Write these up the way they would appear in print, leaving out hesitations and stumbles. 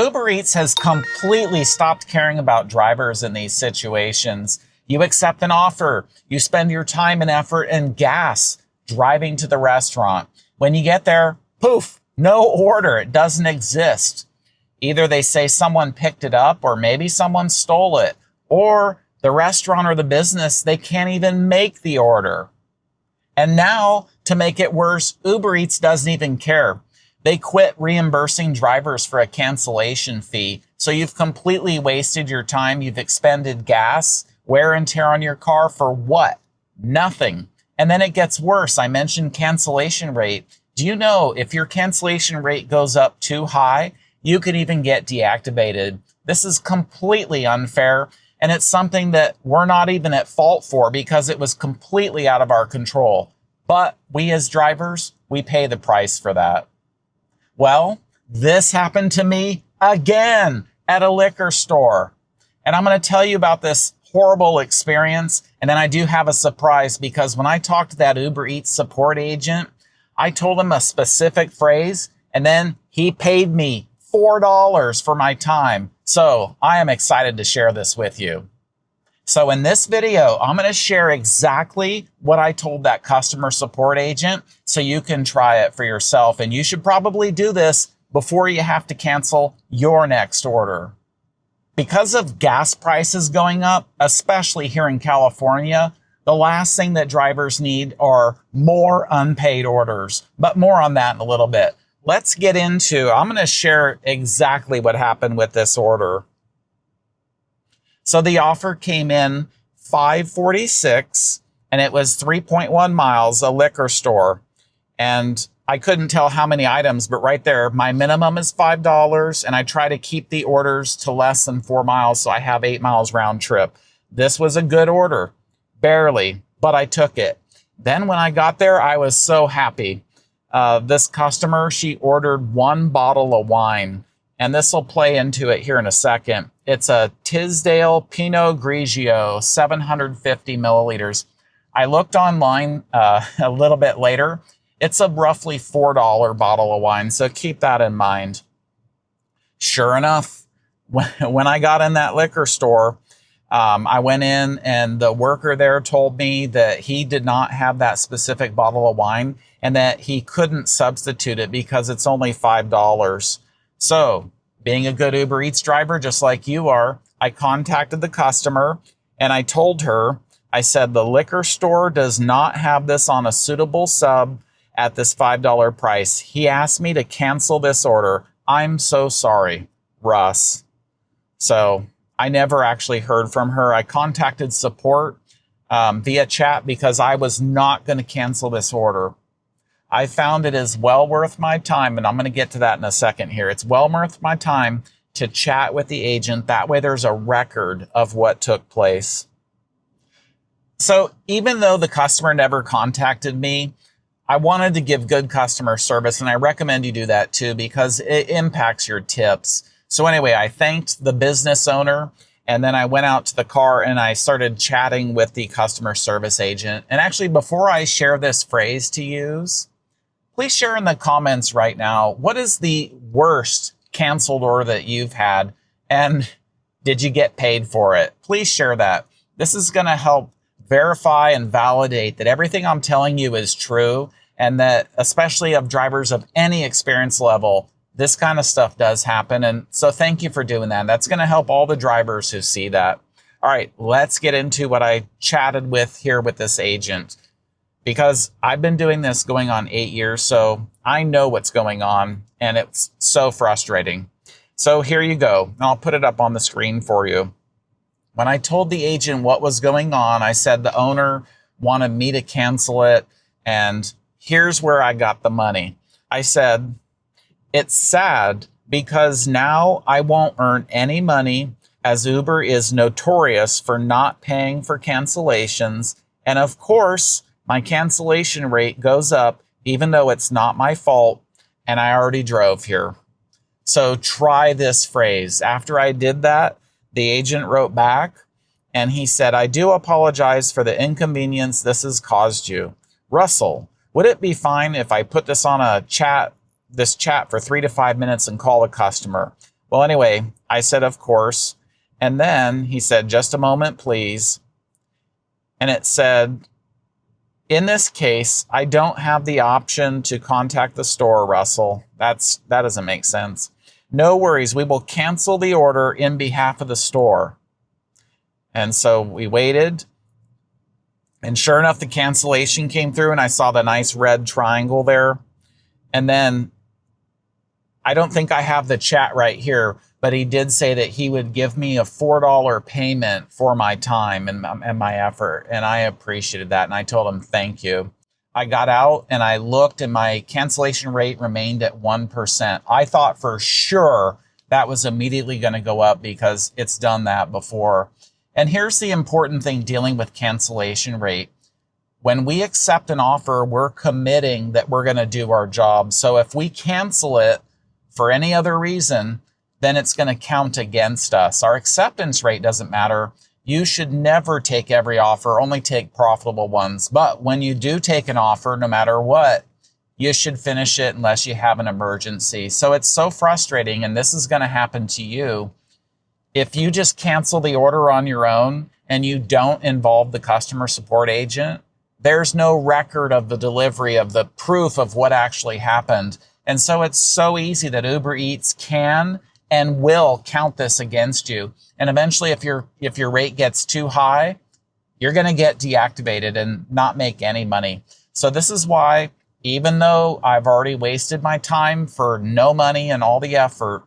Uber Eats has completely stopped caring about drivers in these situations. You accept an offer. You spend your time and effort and gas driving to the restaurant. When you get there, poof, no order. It doesn't exist. Either they say someone picked it up or maybe someone stole it. Or the restaurant or the business, they can't even make the order. And now, to make it worse, Uber Eats doesn't even care. They quit reimbursing drivers for a cancellation fee. So you've completely wasted your time. You've expended gas, wear and tear on your car for what? Nothing. And then it gets worse. I mentioned cancellation rate. Do you know if your cancellation rate goes up too high, you could even get deactivated? This is completely unfair. And it's something that we're not even at fault for because it was completely out of our control. But we as drivers, we pay the price for that. Well, this happened to me again at a liquor store. And I'm going to tell you about this horrible experience. And then I do have a surprise because when I talked to that Uber Eats support agent, I told him a specific phrase and then he paid me $4 for my time. So I am excited to share this with you. So in this video, I'm going to share exactly what I told that customer support agent so you can try it for yourself. And you should probably do this before you have to cancel your next order. Because of gas prices going up, especially here in California, the last thing that drivers need are more unpaid orders. But more on that in a little bit. Let's get into, I'm going to share exactly what happened with this order. So the offer came in $5.46 and it was 3.1 miles, a liquor store. And I couldn't tell how many items, but right there, my minimum is $5 and I try to keep the orders to less than 4 miles. So I have 8 miles round trip. This was a good order, barely, but I took it. Then when I got there, I was so happy. This customer, she ordered 1 bottle of wine, and this will play into it here in a second. It's a Tisdale Pinot Grigio, 750 milliliters. I looked online a little bit later. It's a roughly $4 bottle of wine, so keep that in mind. Sure enough, when I got in that liquor store, I went in and the worker there told me that he did not have that specific bottle of wine and that he couldn't substitute it because it's only $5. So, being a good Uber Eats driver, just like you are, I contacted the customer and I told her, I said, the liquor store does not have this on a suitable sub at this $5 price. He asked me to cancel this order. I'm so sorry, Russ. So, I never actually heard from her. I contacted support via chat because I was not going to cancel this order. I found it is well worth my time, and I'm going to get to that in a second here. It's well worth my time to chat with the agent. That way there's a record of what took place. So even though the customer never contacted me, I wanted to give good customer service, and I recommend you do that too because it impacts your tips. So anyway, I thanked the business owner, and then I went out to the car and I started chatting with the customer service agent. And actually, before I share this phrase to use, please share in the comments right now, what is the worst canceled order that you've had? And did you get paid for it? Please share that. This is going to help verify and validate that everything I'm telling you is true, and that especially of drivers of any experience level, this kind of stuff does happen. And so thank you for doing that. That's going to help all the drivers who see that. All right, let's get into what I chatted with here with this agent, because I've been doing this going on 8 years. So I know what's going on and it's so frustrating. So here you go. And I'll put it up on the screen for you. When I told the agent what was going on, I said the owner wanted me to cancel it. And here's where I got the money. I said, it's sad because now I won't earn any money, as Uber is notorious for not paying for cancellations. And of course, my cancellation rate goes up even though it's not my fault and I already drove here. So try this phrase. After I did that, the agent wrote back and he said, I do apologize for the inconvenience this has caused you. Russell, would it be fine if I put this on a chat, this chat for 3 to 5 minutes and call a customer? Well, anyway, I said, of course. And then he said, just a moment, please. And it said, in this case, I don't have the option to contact the store, Russell. That doesn't make sense. No worries. We will cancel the order in behalf of the store. And so we waited. And sure enough, the cancellation came through and I saw the nice red triangle there. And then I don't think I have the chat right here, but he did say that he would give me a $4 payment for my time and my effort. And I appreciated that. And I told him, thank you. I got out and I looked and my cancellation rate remained at 1%. I thought for sure that was immediately going to go up because it's done that before. And here's the important thing dealing with cancellation rate. When we accept an offer, we're committing that we're going to do our job. So if we cancel it for any other reason, then it's going to count against us. Our acceptance rate doesn't matter. You should never take every offer, only take profitable ones. But when you do take an offer, no matter what, you should finish it unless you have an emergency. So it's so frustrating, and this is going to happen to you. If you just cancel the order on your own and you don't involve the customer support agent, there's no record of the delivery of the proof of what actually happened. And so it's so easy that UberEats can and will count this against you. And eventually, if your rate gets too high, you're going to get deactivated and not make any money. So this is why, even though I've already wasted my time for no money and all the effort,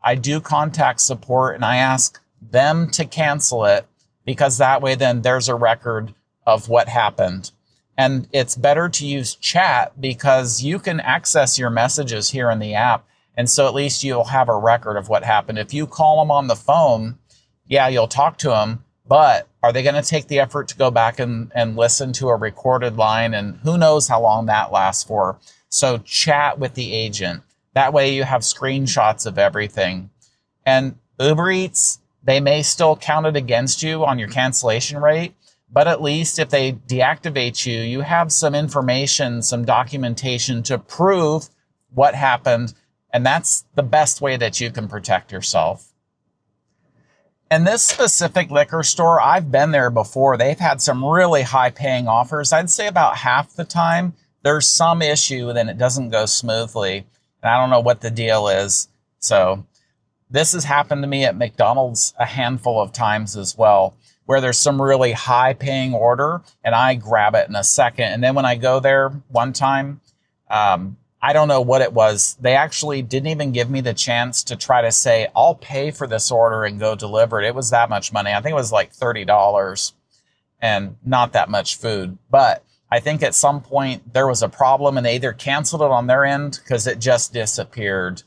I do contact support and I ask them to cancel it, because that way then there's a record of what happened. And it's better to use chat because you can access your messages here in the app. And so at least you'll have a record of what happened. If you call them on the phone, yeah, you'll talk to them, but are they going to take the effort to go back and listen to a recorded line? And who knows how long that lasts for. So chat with the agent. That way you have screenshots of everything. And UberEats, they may still count it against you on your cancellation rate, but at least if they deactivate you, you have some information, some documentation to prove what happened. And that's the best way that you can protect yourself. And this specific liquor store, I've been there before. They've had some really high paying offers. I'd say about half the time there's some issue and it doesn't go smoothly. And I don't know what the deal is. So this has happened to me at McDonald's a handful of times as well, where there's some really high paying order and I grab it in a second. And then when I go there one time, I don't know what it was. They actually didn't even give me the chance to try to say, I'll pay for this order and go deliver it. It was that much money. I think it was like $30 and not that much food. But I think at some point there was a problem and they either canceled it on their end because it just disappeared.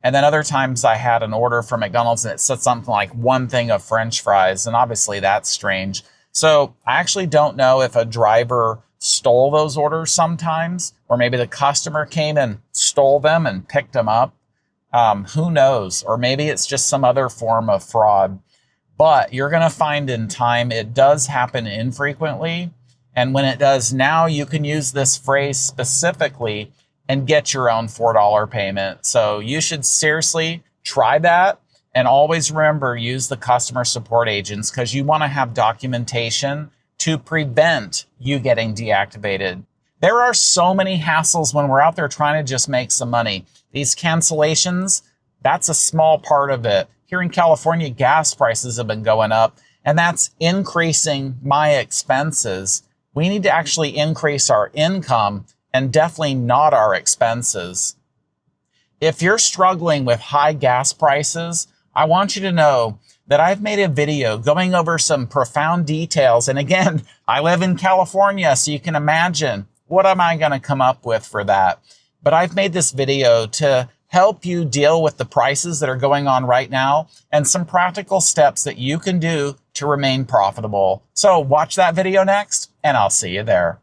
And then other times I had an order from McDonald's and it said something like one thing of French fries. And obviously that's strange. So I actually don't know if a driver stole those orders sometimes, or maybe the customer came and stole them and picked them up. Who knows? Or maybe it's just some other form of fraud. But you're going to find in time it does happen infrequently. And when it does now, you can use this phrase specifically and get your own $4 payment. So you should seriously try that. And always remember, use the customer support agents because you want to have documentation to prevent you getting deactivated. There are so many hassles when we're out there trying to just make some money. These cancellations, that's a small part of it. Here in California, gas prices have been going up, and that's increasing my expenses. We need to actually increase our income and definitely not our expenses. If you're struggling with high gas prices, I want you to know that I've made a video going over some profound details. And again, I live in California, so you can imagine what am I going to come up with for that. But I've made this video to help you deal with the prices that are going on right now and some practical steps that you can do to remain profitable. So watch that video next, and I'll see you there.